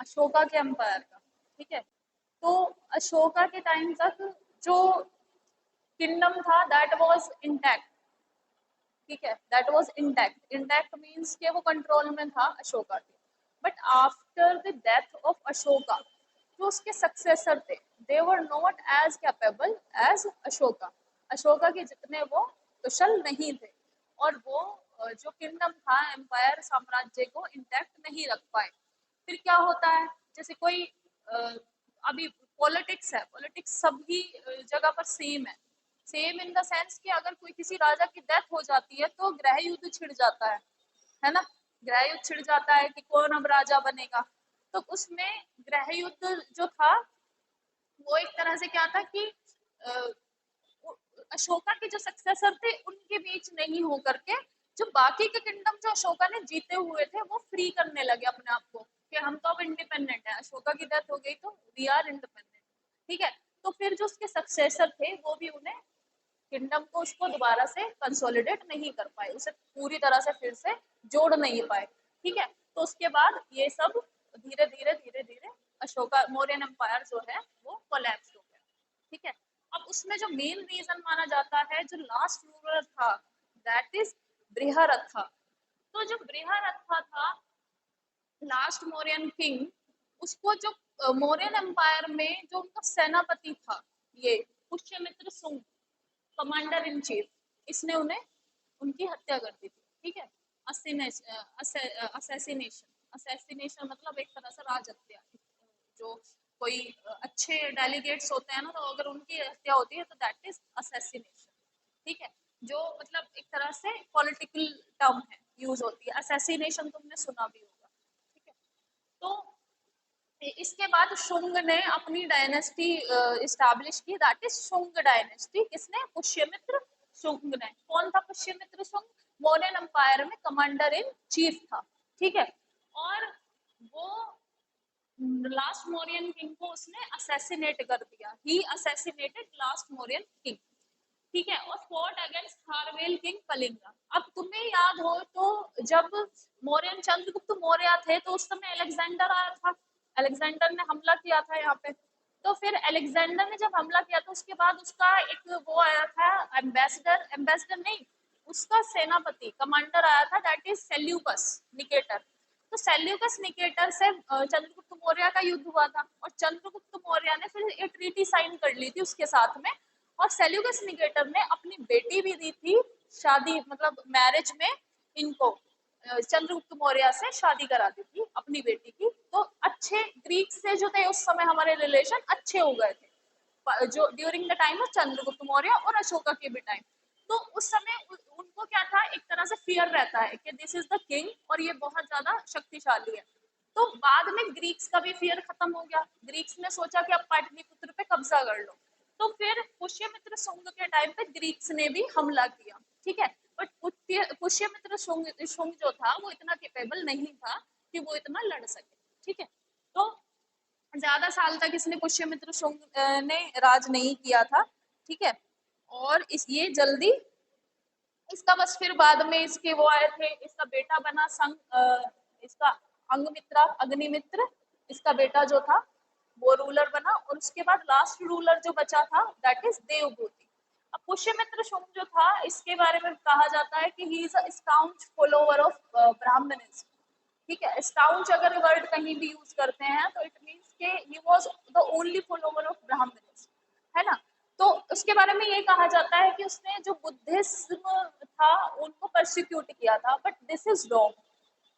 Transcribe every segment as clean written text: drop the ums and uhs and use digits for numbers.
अशोका के एम्पायर का। ठीक है, तो अशोका के टाइम तक जो किंगडम था दैट वाज इंटैक्ट। ठीक है, that was intact. Intact means के वो कंट्रोल में था अशोका के। But after the death of Ashoka, जो उसके सक्सेसर थे, they were not as capable as Ashoka. Ashoka के जितने वो कुशल नहीं थे, और वो जो किंगडम था, एम्पायर, साम्राज्य को इंटैक्ट नहीं रख पाए। फिर क्या होता है, जैसे कोई अभी पॉलिटिक्स है, पॉलिटिक्स सभी जगह पर सेम है। सेम इन द सेंस कि अगर कोई किसी राजा की डेथ हो जाती है तो गृह युद्ध छिड़ जाता है ना। गृह युद्ध छिड़ जाता है कि कौन अब राजा बनेगा। तो उसमें गृह युद्ध जो था वो एक तरह से क्या था कि अ, अशोका के जो सक्सेसर थे उनके बीच नहीं हो करके जो बाकी के किंगडम जो अशोका ने जीते हुए थे वो फ्री करने लगे अपने आप को कि हम तो अब इंडिपेंडेंट है। अशोका की डेथ हो गई तो वी आर इंडिपेंडेंट। ठीक है, तो फिर जो उसके सक्सेसर थे वो भी उन्हें किंगडम को उसको दोबारा से कंसोलिडेट नहीं कर पाए, उसे पूरी तरह से फिर से जोड़ नहीं पाए। ठीक है, तो उसके बाद ये सब धीरे धीरे धीरे धीरे अशोका मौर्यन एम्पायर जो है वो कोलैप्स हो गया। ठीक है, अब उसमें जो मेन रीजन माना जाता है, जो लास्ट रूलर था, दैट इज बृहरथा। तो जो बृहरथा था लास्ट मौर्यन किंग, उसको जो मौर्यन एम्पायर में जो उनका सेनापति था, ये पुष्यमित्र सुंग, कमांडर इन चीफ, इसने उन्हें उनकी हत्या कर दी थी। ठीक है, असैसिनेशन। असैसिनेशन मतलब एक तरह से राज हत्या। जो कोई अच्छे डेलीगेट्स होते हैं ना, तो अगर उनकी हत्या होती है तो दैट इज असैसिनेशन। ठीक है, जो मतलब एक तरह से पॉलिटिकल टर्म है, यूज होती है। असैसिनेशन तुमने सुना भी होगा। ठीक है, तो इसके बाद शुंग ने अपनी डायनेस्टी इस्टेब्लिश की, दैट इज शुंग डायनेस्टी। किसने? पुष्यमित्र शुंग ने। कौन था पुष्यमित्र शुंग? मौर्यन एम्पायर में कमांडर इन चीफ था। ठीक है, और वो लास्ट मौर्यन किंग को उसने असैसिनेट कर दिया। He assassinated last Mauryan king. ठीक है, और fought against Kharavela king Kalinga. अब तुम्हें याद हो तो जब मौर्यन चंद्रगुप्त मौर्य थे तो उस समय अलेक्जेंडर आया था, अलेक्जेंडर ने हमला किया था यहाँ पे। तो फिर अलेक्जेंडर ने जब हमला किया तो उसके बाद उसका एक वो आया था एम्बेसडर, एम्बेसडर नहीं, उसका सेनापति कमांडर आया था, दैट इज सेल्यूकस निकेटर। तो सेल्यूकस निकेटर से चंद्रगुप्त मौर्य का युद्ध हुआ था, और चंद्रगुप्त मौर्य ने फिर एक ट्रीटी साइन कर ली थी उसके साथ में। और सेल्यूकस निकेटर ने अपनी बेटी भी दी थी शादी, मतलब मैरिज में इनको चंद्रगुप्त मौर्य से शादी करा दी थी अपनी बेटी की। तो अच्छे ग्रीक से जो थे उस समय हमारे रिलेशन अच्छे हो गए थे, जो during the time of Chandragupta Maurya और अशोका के भी टाइम। तो उस समय उनको क्या था, एक तरह से फियर रहता है कि दिस इज द किंग और ये बहुत ज्यादा शक्तिशाली है। तो बाद में ग्रीक्स का भी फियर खत्म हो गया। ग्रीक्स ने सोचा कि अब पाटलिपुत्र पे कब्जा कर लो। तो फिर पुष्यमित्र शुंग के टाइम पे ग्रीक्स ने भी हमला किया। ठीक है, बट पुष्यमित्र शुंग शुंग जो था वो इतना केपेबल नहीं था कि वो इतना लड़ सके। ठीक है, तो ज्यादा साल तक इसने पुष्यमित्र शुंग ने राज नहीं किया था। ठीक है, और इस ये जल्दी इसका बस फिर बाद में इसके वो आए थे, इसका बेटा बना इसका अंगमित्रा, अग्निमित्र, इसका बेटा जो था वो रूलर बना। और उसके बाद लास्ट रूलर जो बचा था दैट इज देवभूति। अब पुष्यमित्र शुंग जो था इसके बारे में कहा जाता है कि he is a staunch follower of Brahmanism. ठीक है, स्टाउंच अगर वर्ड कहीं भी यूज करते हैं तो इट मीन्स के he was the only follower of Brahmanism, है ना। तो उसके बारे में ये कहा जाता है कि उसने जो बुद्धिज्म था उनको परसिक्यूट किया था, बट दिस इज रॉन्ग।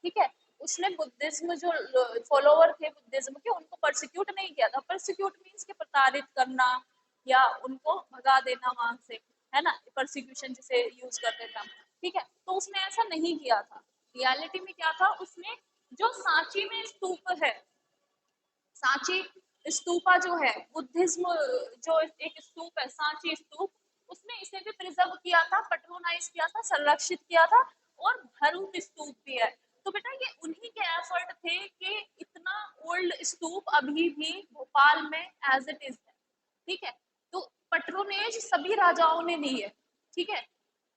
ठीक है, उसने बुद्धिज्म जो फॉलोवर थे बुद्धिज्म के उनको परसिक्यूट नहीं किया था। परसिक्यूट मीन्स के प्रताड़ित करना या उनको भगा देना वहां से, है ना, परसिक्यूशन जिसे यूज करते थे हम। ठीक है, तो उसने ऐसा नहीं किया था। रियलिटी में क्या था, उसने जो सांची में स्तूप है, सांची स्तूपा जो है बुद्धिज्म, जो एक स्तूप है सांची स्तूप, उसने इसे भी प्रिजर्व किया था, पेट्रोनाइज किया था, संरक्षित किया था। और भरूच स्तूप भी है। तो बेटा ये उन्हीं के एफर्ट थे कि इतना ओल्ड स्तूप अभी भी भोपाल में एज इट इज है। ठीक है, तो पेट्रोनेज सभी राजाओं ने दी है। ठीक है,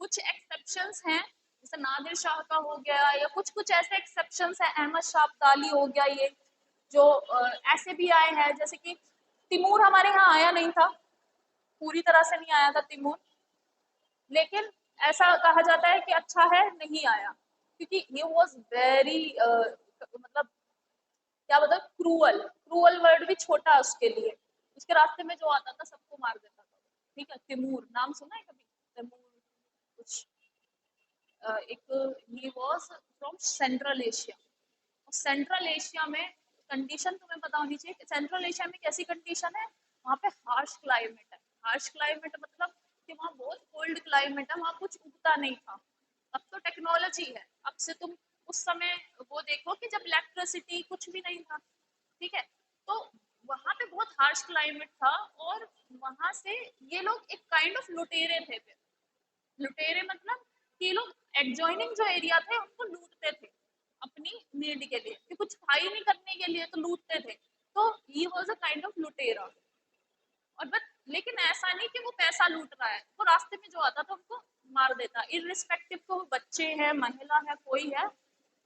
कुछ एक्सेप्शंस हैं, जैसे नादिर शाह का हो गया, या कुछ कुछ ऐसे एक्सेप्शंस है, अहमद शाह अब्दाली हो गया, ये जो ऐसे भी आए हैं, जैसे कि तिमूर हमारे यहाँ आया नहीं था, पूरी तरह से नहीं आया था तिमूर, लेकिन ऐसा कहा जाता है कि अच्छा है नहीं आया, क्योंकि ही वॉज वेरी मतलब क्या बताओ, क्रूअल, क्रूअल वर्ड भी छोटा उसके लिए, उसके रास्ते में जो आता था सबको मार देता था। ठीक है, तिमूर नाम सुना है कभी? तिमूर कुछ एक, he was from central Asia. Central Asia में कंडीशन तुम्हें पता होनी चाहिए, सेंट्रल एशिया में कैसी कंडीशन है, वहाँ पे हार्श क्लाइमेट है। हार्श क्लाइमेट मतलब कि वहाँ बहुत कोल्ड क्लाइमेट है, वहाँ कुछ उगता नहीं था। अब तो टेक्नोलॉजी है, अब से तुम उस समय वो देखो कि जब इलेक्ट्रिसिटी कुछ भी नहीं था, ठीक है, तो वहाँ पे बहुत हार्श क्लाइमेट था, और वहाँ से ये लोग एक काइंड ऑफ लुटेरे थे फिर। लुटेरे मतलब कि ये लोग एडजॉइनिंग जो एरिया थे उनको लूटते थे अपनी नीड के लिए, कि कुछ था ही नहीं करने के लिए तो लूटते थे, तो ही वाज अ काइंड ऑफ लुटेरा। और बट लेकिन ऐसा नहीं कि वो पैसा लूट रहा है, वो रास्ते में जो आता था उनको मार देता, इररिस्पेक्टिव को बच्चे हैं महिला है कोई है,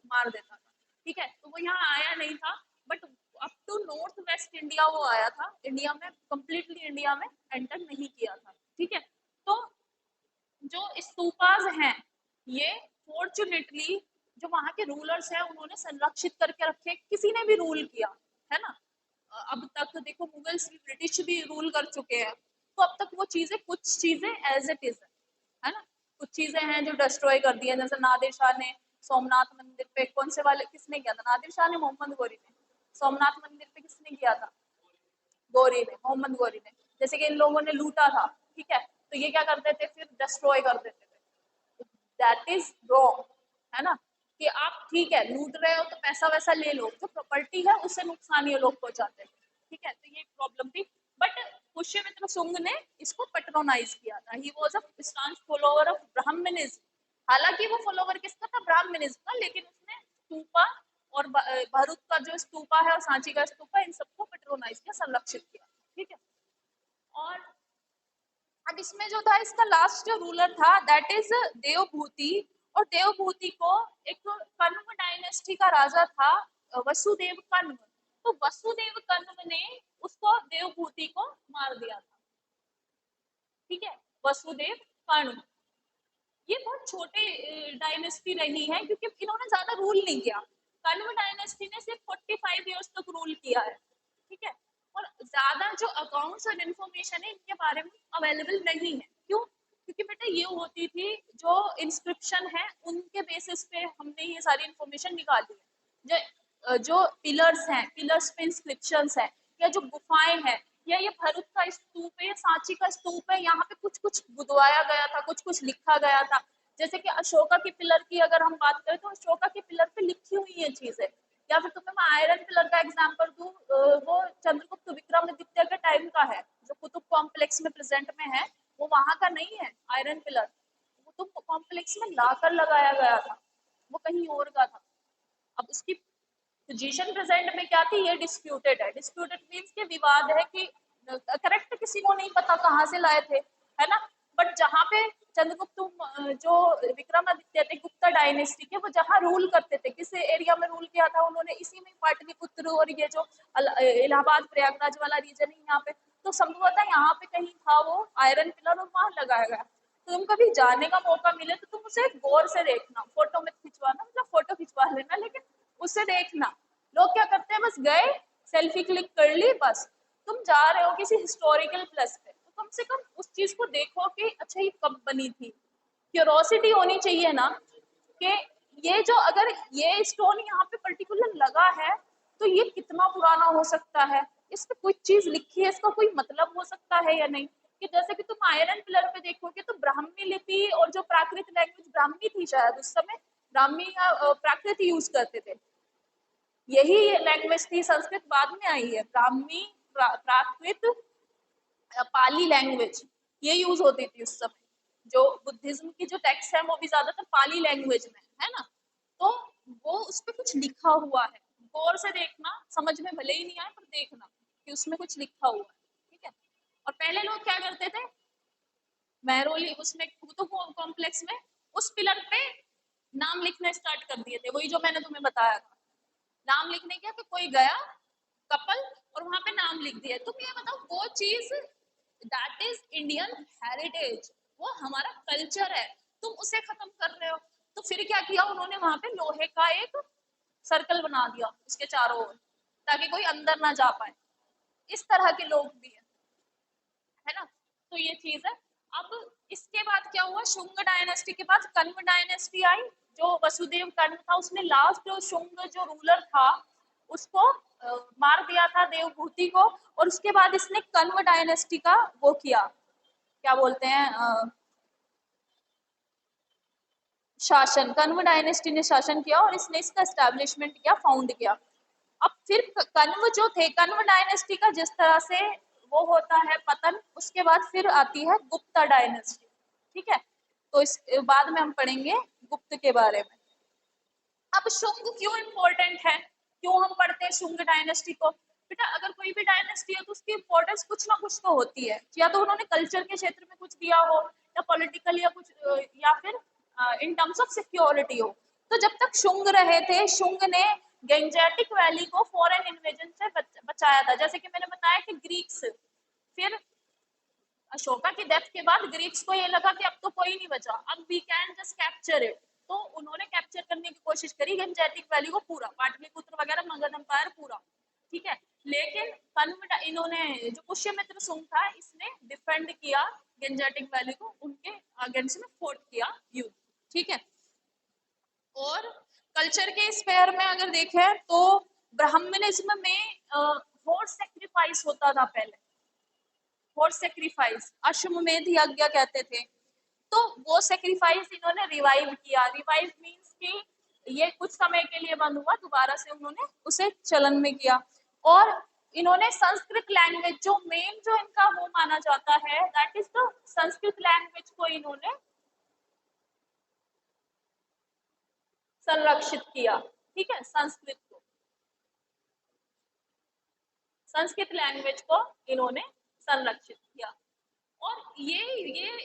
मार देता था। ठीक है, तो वो यहाँ आया नहीं था, but up to north west India वो आया था, इंडिया में कंप्लीटली इंडिया में एंटर नहीं किया था। ठीक है, तो जो स्तूपाज हैं ये फॉर्चुनेटली जो वहां के रूलर्स हैं उन्होंने संरक्षित करके रखे, किसी ने भी रूल किया है ना, अब तक देखो मुगल्स भी ब्रिटिश भी रूल कर चुके हैं, तो अब तक वो चीजें कुछ चीजें एज इट इज है ना, कुछ चीजें हैं जो डिस्ट्रॉय कर दी है, जैसे नादिर शाह ने सोमनाथ मंदिर पे, कौन से वाले किसने किया था, नादिर शाह ने मोहम्मद गौरी ने, सोमनाथ मंदिर पे किसने किया था, गौरी ने, मोहम्मद गौरी ने, जैसे कि इन लोगों ने लूटा था, ठीक है, तो ये क्या करते थे फिर डिस्ट्रॉय कर देते थे, दैट इज रॉन्ग, है ना, कि आप ठीक है लूट रहे हो तो पैसा वैसा ले लो, जो प्रॉपर्टी है उससे नुकसान ये लोग पहुंचाते हैं। ठीक है, तो ये प्रॉब्लम थी, बट पुष्यमित्र शुंग ने इसको पेट्रोनाइज किया था, he was a staunch follower of Brahmanism, हालांकि वो फॉलोवर किसका था, ब्राह्मणिज्म का, लेकिन उसने स्तूपा और भरूच का जो स्तूपा है और सांची का स्तूपा, इन सबको पेट्रोनाइज किया, संरक्षित किया। ठीक है, और अब इसमें जो था इसका लास्ट जो रूलर था दैट इज देवभूति, और देवभूति को एक कण्व डायनेस्टी का राजा था वसुदेव कण्व, तो वसुदेव कण्व ने उसको देवभूति को मार दिया था। ठीक है, वसुदेव कण्व ये बहुत छोटे डायनेस्टी रही है, क्योंकि इन्होंने ज्यादा रूल नहीं किया, कण्व डायनेस्टी ने सिर्फ 45 इयर्स तक रूल किया है। ठीक है, और ज्यादा जो अकाउंट्स और इन्फॉर्मेशन है इनके बारे में अवेलेबल नहीं है, क्यों, क्योंकि बेटा ये होती थी जो इंस्क्रिप्शन है उनके बेसिस पे हमने ये सारी इन्फॉर्मेशन निकाली है, जो पिलर्स हैं, पिलर्स पे इंस्क्रिप्शन है, या जो गुफाएं हैं, या ये भरूच का स्तूप है, या सांची का स्तूप है, यहाँ पे कुछ कुछ बुदवाया गया था, कुछ कुछ लिखा गया था, जैसे कि अशोका की पिलर की अगर हम बात करें तो अशोका की पिलर पे लिखी हुई ये चीजें, या फिर तुम्हें मैं आयरन पिलर का एग्जांपल दूं, वो चंद्रगुप्त विक्रमादित्य के टाइम का है, जो कुतुब कॉम्प्लेक्स में प्रेजेंट में है, वो वहां का नहीं है आयरन पिलर, कुतुब कॉम्प्लेक्स में लाकर लगाया गया था, वो कहीं और का था। अब उसकी पोजीशन प्रेजेंट में क्या थी ये डिस्प्यूटेड है, डिस्प्यूटेड मीन्स के विवाद है कि करेक्ट किसी को नहीं पता कहाँ से लाए थे, है ना, बट जहाँ पे चंद्रगुप्त जो विक्रमादित्य थे गुप्ता डायनेस्टी के, वो जहाँ रूल करते थे, किस एरिया में रूल किया था उन्होंने, इसी में पाटलिपुत्र और ये जो इलाहाबाद प्रयागराज वाला रीजन है यहाँ पे, तो संभवतः यहाँ पे कहीं था वो आयरन पिलर और वहां लगाया गया। तो तुम कभी जाने का मौका मिले तो तुम उसे गौर से देखना, फोटो में खिंचवाना, मतलब फोटो खिंचवा लेना, लेकिन उसे देखना, लोग क्या करते हैं बस गए सेल्फी क्लिक कर ली बस, तुम जा रहे हो किसी हिस्टोरिकल प्लेस पे तो कम से कम उस चीज को देखो कि अच्छा ये कब बनी थी, क्यूरोसिटी होनी चाहिए ना, कि ये जो अगर ये स्टोन यहाँ पे पर्टिकुलर लगा है तो ये कितना पुराना हो सकता है, इस पे कोई चीज लिखी है, इसका कोई मतलब हो सकता है या नहीं, कि जैसे कि तुम आयरन पिलर पे देखोगे तो ब्राह्मी लिपि और जो प्राकृत लैंग्वेज ब्राह्मी थी शायद उस समय, ब्राह्मी या प्राकृत यूज करते थे, यही लैंग्वेज थी, संस्कृत बाद में आई है, ब्राह्मी प्राकृत पाली लैंग्वेज ये यूज होती थी उस समय, जो बुद्धिज्म की जो टेक्स्ट है वो भी ज्यादातर पाली लैंग्वेज में है ना, तो वो उस पर कुछ लिखा हुआ है, गौर से देखना, समझ में भले ही नहीं आए पर देखना कि उसमें कुछ लिखा हुआ है। ठीक है, और पहले लोग क्या करते थे, महरौली उसमें कुतुब कॉम्प्लेक्स में उस पिलर पे नाम लिखना स्टार्ट कर दिए थे, वही जो मैंने तुम्हें बताया था, नाम लिखने क्या कि कोई गया लिख दिया। तुम ये बताओ वो चीज दैट इज इंडियन हेरिटेज, वो हमारा कल्चर है, तुम उसे खत्म कर रहे हो। तो फिर क्या किया उन्होंने, वहां पे लोहे का एक सर्कल बना दिया उसके चारों ओर, ताकि कोई अंदर ना जा पाए। इस तरह के लोग भी है ना। तो ये चीज है। अब इसके बाद क्या हुआ, शुंग डायनेस्टी के बाद कण्व डायनेस्टी आई। जो वसुदेव कण्व था उसने लास्ट जो शुंग जो रूलर था उसको मार दिया था, देवभूति को। और उसके बाद इसने कण्व डायनेस्टी का वो किया, क्या बोलते हैं, शासन। कण्व डायनेस्टी ने शासन किया और इसने इसका एस्टेब्लिशमेंट किया, फाउंड किया। अब फिर कण्व जो थे, कण्व डायनेस्टी का जिस तरह से वो होता है पतन, उसके बाद फिर आती है गुप्ता डायनेस्टी। ठीक है, तो इस बाद में हम पढ़ेंगे गुप्त के बारे में। अब शुंग क्यों इंपॉर्टेंट है, क्यों हम पढ़ते हैं शुंग डायनेस्टी को? बेटा अगर कोई भी डायनेस्टी है तो उसकी इंपॉर्टेंस कुछ ना कुछ तो होती है, या तो उन्होंने कल्चर के क्षेत्र में कुछ दिया हो, या पॉलिटिकल, या कुछ, या फिर इन टर्म्स ऑफ सिक्योरिटी हो। तो जब तक शुंग रहे थे, शुंग ने गेंजेटिक वैली को फॉरेन इन्वेजन से बचाया था। जैसे कि मैंने बताया कि ग्रीक्स, फिर अशोका की डेथ के बाद ग्रीक्स को ये लगा कि अब तो कोई नहीं बचा, अब we can just capture it. तो उन्होंने कैप्चर करने की कोशिश करी गेंजेटिक वैली को पूरा, पाटलिपुत्र वगैरह, मगध एम्पायर पूरा। ठीक है, लेकिन इन्होंने जो पुष्यमित्र सुंग था इसने डिफेंड किया गेंजेटिक वैली को, उनके अगेंस्ट में फोर्ट किया युद्ध। ठीक है, और कल्चर के स्पेयर में अगर देखें तो ब्राह्मणिज्म में हॉर्स सेक्रीफाइस होता था पहले, हॉर्स सेक्रीफाइस, अश्वमेध यज्ञ कहते थे। तो वो सेक्रीफाइस इन्होंने रिवाइव किया। रिवाइव मींस कि ये कुछ समय के लिए बंद हुआ, दोबारा से उन्होंने उसे चलन में किया। और इन्होंने संस्कृत लैंग्वेज, जो मेन जो इनका वो माना जाता है, that is the Sanskrit language को इन्होंने संरक्षित किया। ठीक है, संस्कृत को, संस्कृत लैंग्वेज को इन्होंने संरक्षित किया। और ये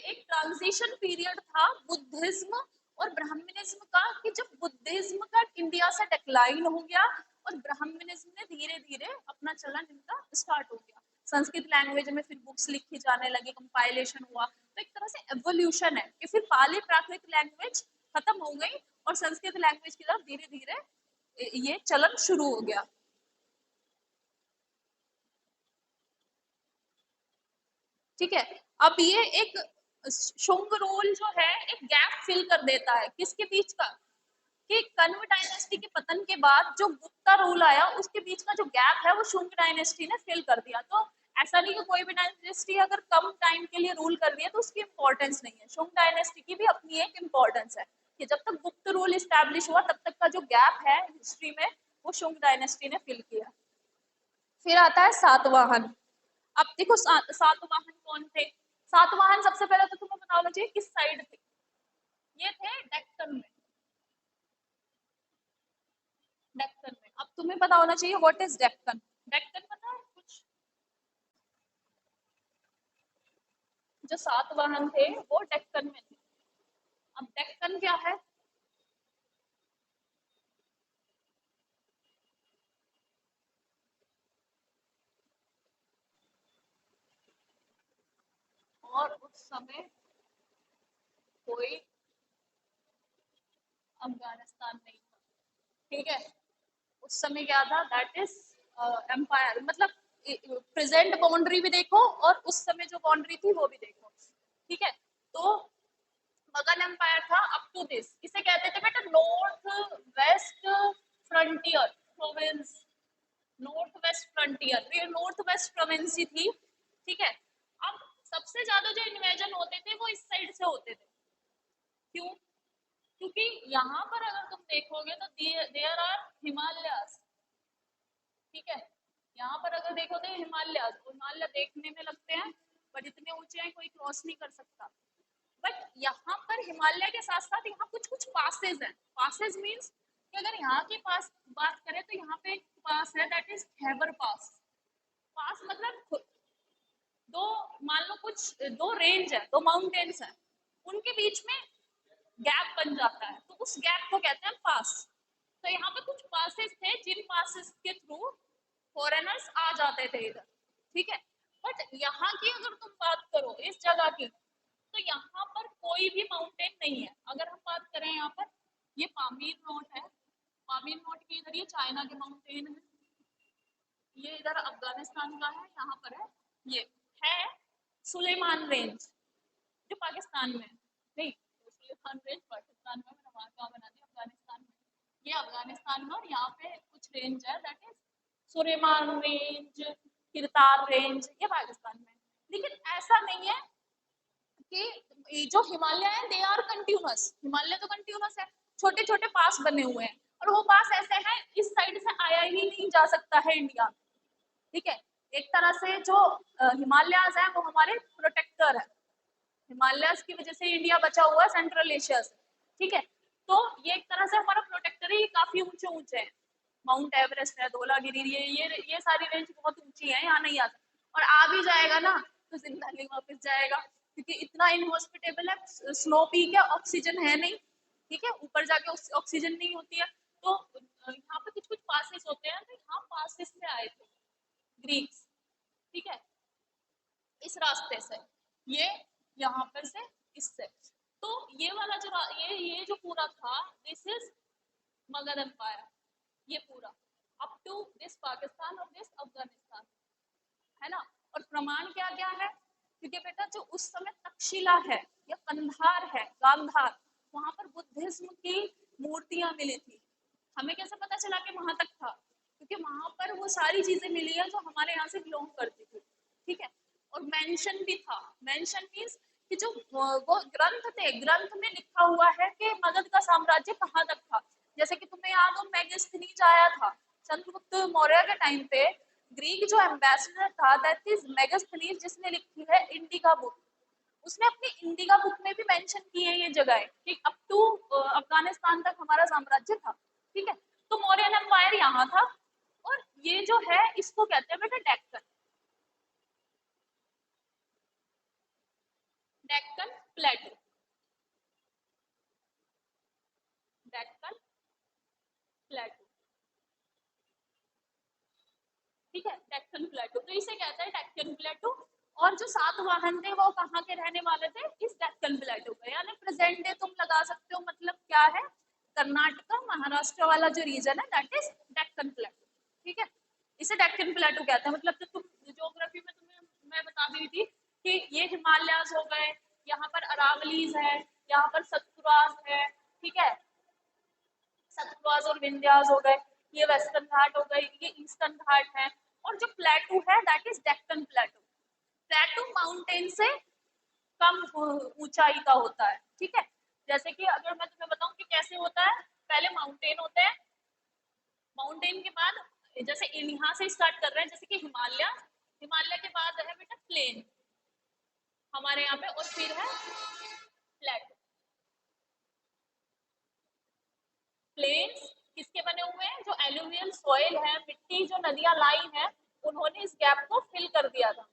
एक ट्रांजिशन पीरियड था बुद्धिज्म और ब्राह्मणिज्म का, कि जब बुद्धिज्म का इंडिया से डिक्लाइन हो गया और ब्राह्मणिज्म ने धीरे धीरे अपना चलन इनका स्टार्ट हो गया। संस्कृत लैंग्वेज में फिर बुक्स लिखी जाने लगी, कंपाइलेशन हुआ। तो एक तरह से एवोल्यूशन है कि फिर पाली प्राकृत लैंग्वेज खत्म हो गई और संस्कृत लैंग्वेज की तरफ धीरे धीरे ये चलन शुरू हो गया। ठीक है, अब ये एक शुंग रूल जो है एक गैप फिल कर देता है किसके बीच का, कि कण्व डायनेस्टी के पतन के बाद जो गुप्ता रूल आया उसके बीच का जो गैप है वो शुंग डायनेस्टी ने फिल कर दिया। तो ऐसा नहीं कि कोई भी डायनेस्टी अगर कम टाइम के लिए रूल कर रही है तो उसकी इंपॉर्टेंस नहीं है, शुंग डायनेस्टी की भी अपनी एक इंपॉर्टेंस है कि जब तक गुप्त रूल स्टैब्लिश हुआ तब तक का जो गैप है हिस्ट्री में वो शुंग डायनेस्टी ने फिल किया। फिर आता है सातवाहन। अब देखो सातवाहन कौन थे। सातवाहन सबसे पहले तो तुम्हें पता होना चाहिए किस साइड थे। ये थे डेक्कन में, डेक्कन में। अब तुम्हें पता होना चाहिए व्हाट इज डेक्कन। डेक्कन पता है कुछ? जो सातवाहन थे वो डेक्कन में थे। अब डेक्कन क्या है? और उस समय कोई अफगानिस्तान नहीं था। ठीक है, उस समय क्या था, दैट इज एम्पायर, मतलब प्रेजेंट बाउंड्री भी देखो और उस समय जो बाउंड्री थी वो भी देखो। ठीक है, तो मगध एम्पायर था अप टू दिस, इसे कहते थे बेटा north west frontier province, north west frontier, ये नॉर्थ वेस्ट प्रोविंस ही थी। ठीक है, अब सबसे ज्यादा जो इन्वेजन होते थे वो इस साइड से होते थे। क्यों? क्योंकि यहाँ पर अगर तुम देखोगे तो देयर आर हिमालयास। ठीक है, यहाँ पर अगर देखो तो हिमालय, हिमालय देखने में लगते हैं बट इतने ऊंचे हैं कोई क्रॉस नहीं कर सकता। बट यहाँ पर हिमालय के साथ साथ यहाँ कुछ कुछ पासेज हैं। पासेज मीन्स कि अगर यहाँ के पास बात करें तो यहाँ पे एक पास है दैट इज खैबर पास। पास मतलब दो, मान लो कुछ दो रेंज है, दो माउंटेन्स हैं, उनके बीच में गैप बन जाता है तो उस गैप को कहते हैं पास। तो यहाँ पे कुछ पासेस थे जिन पासेस के थ्रू फॉरेनर्स आ जाते थे इधर। ठीक है। बट यहाँ की अगर तुम बात करो इस जगह की, तो यहाँ पर कोई भी माउंटेन नहीं है। अगर हम बात करें यहाँ पर, ये पामीर नोट है, पामीर नोट के इधर ये चाइना के माउंटेन है, ये इधर अफगानिस्तान का है, यहाँ पर है ये है सुलेमान रेंज जो पाकिस्तान में है। नहीं, सुलेमान रेंज पाकिस्तान में, मैंने वहां कहाँ बना दिया, अफगानिस्तान में। ये अफगानिस्तान में, और यहाँ पे कुछ रेंज है that is Sulaiman range, Kirthar range, ये पाकिस्तान में। लेकिन ऐसा नहीं है कि जो हिमालय है दे आर कंटिन्यूअस, हिमालय तो कंटिन्यूअस है, छोटे छोटे पास बने हुए हैं, और वो पास ऐसे हैं इस साइड से आया ही नहीं जा सकता है इंडिया में। ठीक है, एक तरह से जो हिमालयाज है वो हमारे प्रोटेक्टर है, हिमालयस की वजह से इंडिया बचा हुआ है सेंट्रल एशिया से। ठीक है, तो ये एक तरह से हमारा प्रोटेक्टर ही, काफी ऊंचे ऊंचे हैं, माउंट एवरेस्ट है, धौलागिरी, ये सारी रेंज बहुत ऊंची है, यहाँ नहीं आता, और आ भी जाएगा ना तो जिंदा नहीं वापस जाएगा, क्योंकि इतना इनहॉस्पिटेबल है, स्नो पीक है, ऑक्सीजन है नहीं। ठीक है, ऊपर जाके ऑक्सीजन नहीं होती है, तो यहाँ पे कुछ कुछ पासेस होते हैं, तो यहाँ पासेस से आए थे ग्रीक्स। ठीक है, इस रास्ते से, ये यहाँ पर से, इससे, तो ये वाला जो ये जो पूरा था, दिस इज मगध एम्पायर, ये पूरा अप टू दिस पाकिस्तान और दिस अफगानिस्तान, है ना। और प्रमाण क्या क्या है, क्योंकि बेटा जो उस समय तक्षशिला है या कंधार है, गांधार, वहां पर बुद्धिज्म की मूर्तियां मिली थी। हमें कैसे पता चला कि वहां तक था, क्योंकि वहां पर वो सारी चीजें मिली है जो हमारे यहाँ से बिलोंग करती थी। ठीक है, और मेंशन भी था, मेंशन मीन्स कि जो वो ग्रंथ थे, ग्रंथ में लिखा हुआ है कि मगध का साम्राज्य कहाँ तक था। जैसे कि तुम्हें याद हो मेगास्थनीज आया था चंद्रगुप्त मौर्य के टाइम पे, ग्रीक जो एम्बेसडर था दैट इज मेगास्थनीज, जिसने लिखी है इंडिका बुक, उसने अपनी इंडिका बुक में भी मेंशन की है ये जगह कि अप टू अफगानिस्तान तक हमारा साम्राज्य था। ठीक है, तो मौर्यन एम्पायर यहाँ था, और ये जो है इसको कहते हैं बेटा डेक्कन, डेक्कन प्लेटू, डेक्कन प्लेटू। ठीक है, डेक्कन प्लेटू, तो इसे कहते हैं डेक्कन प्लेटू। और जो सातवाहन थे वो कहाँ के रहने वाले थे, इस डेक्कन प्लेटू के, यानी प्रेजेंट डे तुम लगा सकते हो, मतलब क्या है, कर्नाटका महाराष्ट्र वाला जो रीजन है दैट इज डेक्कन प्लेटू। ठीक है, इसे डेक्कन प्लेटू कहते हैं। मतलब तो तुम ज्योग्राफी में तुम्हें मैं बता दी थी कि ये हिमालयाज हो गए, यहाँ पर अरावलीज है, यहाँ पर सतपुराज है। ठीक है, सतपुराज और विंध्याज हो गए, ये वेस्टर्न घाट हो गए, ये ईस्टर्न घाट है। और जो प्लेटू है दैट इज डेक्कन प्लेटू, प्लेटू माउंटेन से कम ऊंचाई का होता है। ठीक है, जैसे कि अगर मैं तुम्हें बताऊं कि कैसे होता है, पहले माउंटेन होते हैं, माउंटेन के बाद जैसे यहाँ से स्टार्ट कर रहे हैं, जैसे कि हिमालय, हिमालय के बाद है बेटा प्लेन हमारे यहाँ पे, और फिर है प्लेटू। प्लेन्स किसके बने हुए हैं, जो एलुवियल सॉइल है, मिट्टी जो नदियां लाई हैं, उन्होंने इस गैप को फिल कर दिया था।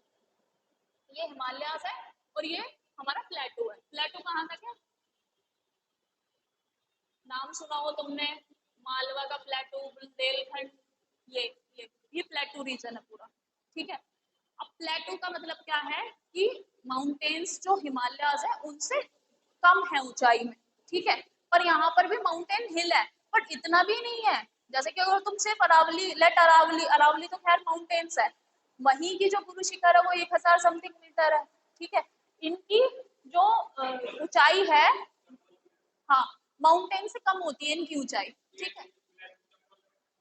ये हिमालयास है, और ये हमारा प्लेटू है। प्लेटू कहाँ तक है, नाम सुना हो तुमने, मालवा का प्लेटू, बुंदेलखंड, ये ये प्लेटू रीजन है पूरा। ठीक है, अब प्लेटू का मतलब क्या है कि माउंटेन्स जो हिमालयाज है उनसे कम है ऊंचाई में। ठीक है, पर यहाँ पर भी माउंटेन हिल है, बट इतना भी नहीं है। जैसे कि अगर तुम सिर्फ अरावली, लेट अरावली, अरावली तो खैर माउंटेन्स है, वहीं की जो गुरु शिखर है वो 1000 समथिंग मीटर है। ठीक है, इनकी जो ऊंचाई है, हाँ, माउंटेन से कम होती है इनकी ऊंचाई। ठीक है,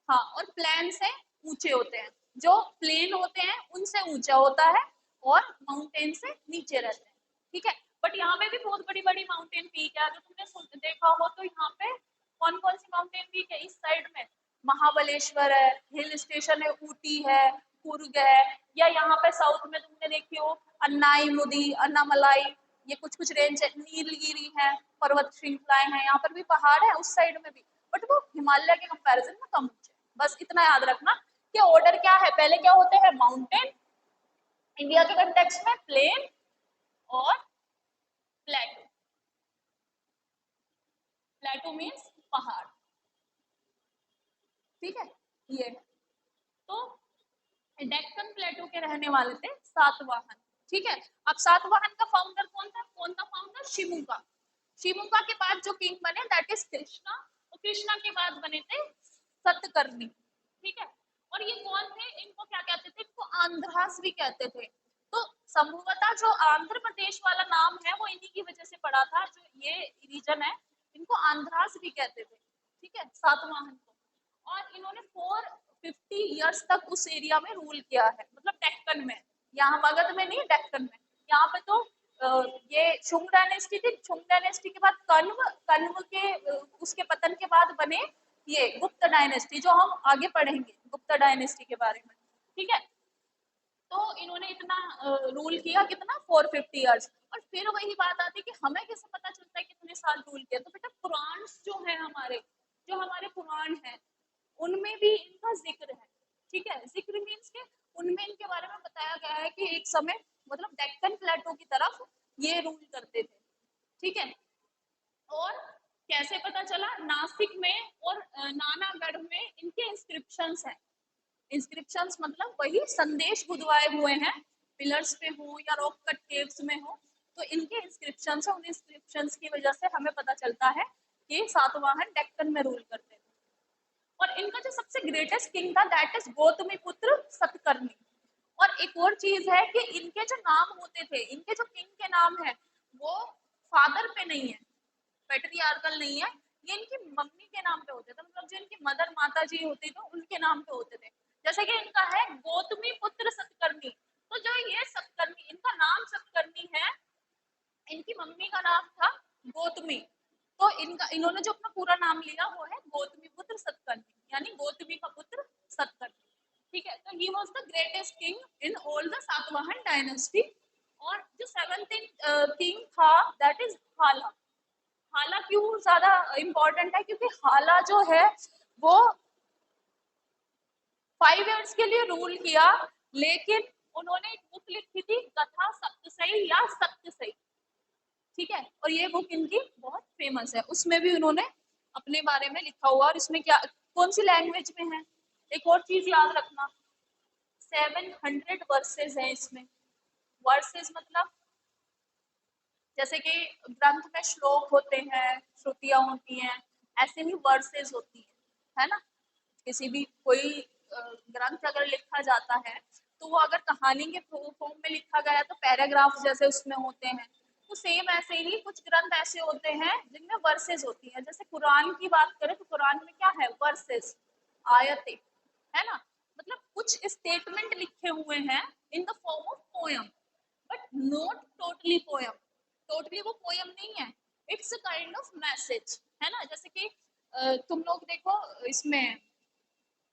हाँ, और प्लेन से ऊंचे होते हैं, जो प्लेन होते हैं उनसे ऊंचा होता है, और माउंटेन से नीचे रहते हैं। ठीक है, बट यहाँ पे भी बहुत बड़ी बड़ी माउंटेन पीक है, अगर तुमने देखा हो तो यहाँ पे कौन कौन सी माउंटेन पीक है इस साइड में, महाबलेश्वर है, हिल स्टेशन है, ऊटी है, कुर्ग है, या यहाँ पे साउथ में तुमने देखी हो अन्नाई मुदी, अन्नामलाई, ये कुछ कुछ रेंज है, नीलगिरी है, पर्वत श्रृंखलाएं हैं, यहाँ पर भी पहाड़ है उस साइड में भी, बट वो हिमालय के कंपैरिजन में कम ऊंचे। बस इतना याद रखना कि ऑर्डर क्या है, पहले क्या होते हैं, माउंटेन, इंडिया के कंटेक्स्ट में प्लेन और प्लेटू। प्लेटू मीन्स पहाड़। ठीक है, ये तो डेक्कन प्लेटू के रहने वाले थे सातवाहन। ठीक है, अब सातवाहन का फाउंडर कौन था फाउंडर? शिमुका। शिमुका के बाद जो किंग बने दैट इज कृष्णा, और कृष्णा के बाद बने थे सतकर्णी। ठीक है, और ये कौन थे? इनको क्या कहते थे? इनको आंध्रास भी कहते थे। तो संभवतः जो आंध्र प्रदेश वाला नाम है वो इन्हीं की वजह से पड़ा था, जो ये रीजन है इनको आंध्रास भी कहते थे। ठीक है, सातवाहन को। और इन्होंने 450 इयर्स तक उस एरिया में रूल किया है, मतलब डेक्कन में, यहाँ मगध में नहीं, डेक्कन में। यहाँ पे तो ये शुंग डायनेस्टी थी। शुंग डायनेस्टी के बाद कण्व के उसके पतन के बाद बने ये गुप्त डायनेस्टी, जो हम आगे पढ़ेंगे गुप्त डायनेस्टी के बारे में। ठीक है, तो इन्होंने इतना रूल किया, कितना 450 इयर्स। और फिर वही बात आती है कि हमें कैसे पता चलता है कितने साल रूल किया? तो बेटा पुराण जो है हमारे, जो हमारे पुराण है उनमें भी इनका जिक्र है। ठीक है, जिक्र मीन्स के उनमें इनके बारे में बताया गया है कि एक समय मतलब डेक्कन प्लेटो की तरफ ये रूल करते थे। ठीक है, और कैसे पता चला? नासिक में और नानागढ़ में इनके इंस्क्रिप्शंस हैं। इंस्क्रिप्शंस मतलब वही संदेश गुदवाए हुए हैं, पिलर्स पे हो या रॉक कट केव्स में हो, तो इनके इंस्क्रिप्शंस है। उन इंस्क्रिप्शंस की वजह से हमें पता चलता है कि सातवाहन डेक्कन में रूल करते थे। और इनका जो सबसे ग्रेटेस्ट किंग था दैट इज गौतमीपुत्र सतकर्णी। और एक और चीज है कि इनके जो नाम होते थे, इनके जो किंग के नाम है वो फादर पे नहीं है, पैट्रियार्कल नहीं है, ये इनकी मम्मी के नाम पे होते थे, मतलब जो इनकी मदर माता जी होती थी उनके नाम पे होते थे। जैसे कि इनका है गौतमी पुत्र सतकर्णी, तो जो ये सतकर्णी, इनका नाम सतकर्णी है, इनकी मम्मी का नाम था गौतमी, तो इनका इन्होंने जो अपना पूरा नाम लिया वो है गौतमी पुत्र सतकर्णी, यानी गौतमी का पुत्र सतकर्णी। ठीक है, तो ही was the greatest king in all the Satavahana dynasty. और जो सेवंथ किंग था दैट इज हाला। हाला क्यों ज्यादा इंपॉर्टेंट है? क्योंकि हाला जो है वो 5 इयर्स के लिए रूल किया, लेकिन उन्होंने एक बुक लिखी थी कथा सप्तसई या सप्तसई। ठीक है, और ये बुक इनकी बहुत फेमस है, उसमें भी उन्होंने अपने बारे में लिखा हुआ। और इसमें क्या, कौन सी लैंग्वेज में है? एक और चीज याद रखना, 700 वर्सेस है इसमें। वर्सेस मतलब जैसे कि ग्रंथ में श्लोक होते हैं, श्रुतियां होती हैं, ऐसे ही वर्सेस होती है ना? किसी भी कोई ग्रंथ अगर लिखा जाता है तो वो अगर कहानी के फॉर्म में लिखा गया तो पैराग्राफ जैसे उसमें होते हैं, तो सेम ऐसे ही कुछ ग्रंथ ऐसे होते हैं जिनमें वर्सेस होती है। जैसे कुरान की बात करें तो कुरान में क्या है? वर्सेस, आयतें, है ना? मतलब कुछ स्टेटमेंट लिखे हुए हैं in the form of poem, but not totally poem. Totally वो पोयम नहीं है, it's a kind of message, है ना? जैसे कि तुम लोग देखो इसमें